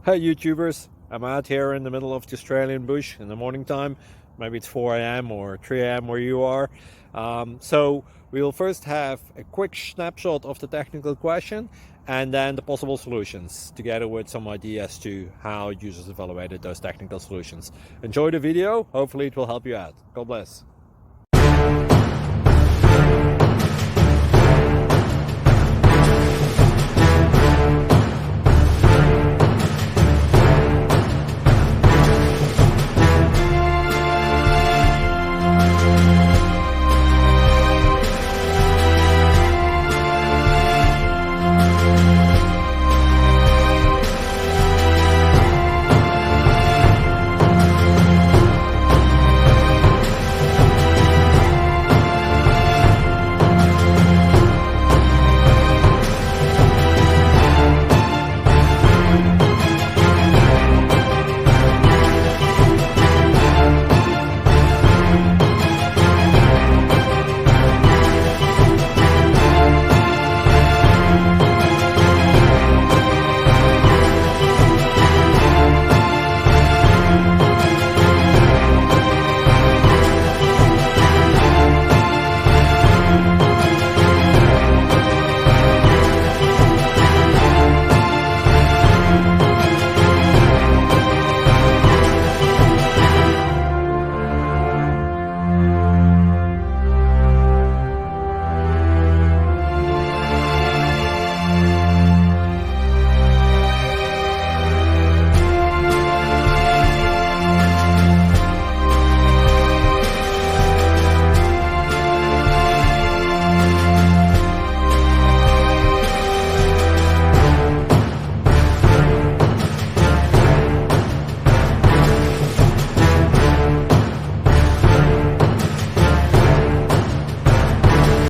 Hey YouTubers, I'm out here in the middle of the Australian bush in the morning time. Maybe it's 4 a.m. or 3 a.m. where you are. So we'll first have a quick snapshot of the technical question and then the possible solutions, together with some ideas to how users evaluated those technical solutions. Enjoy the video, hopefully it will help you out. God bless.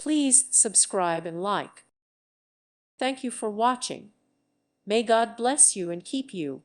Please subscribe and like. Thank you for watching. May God bless you and keep you.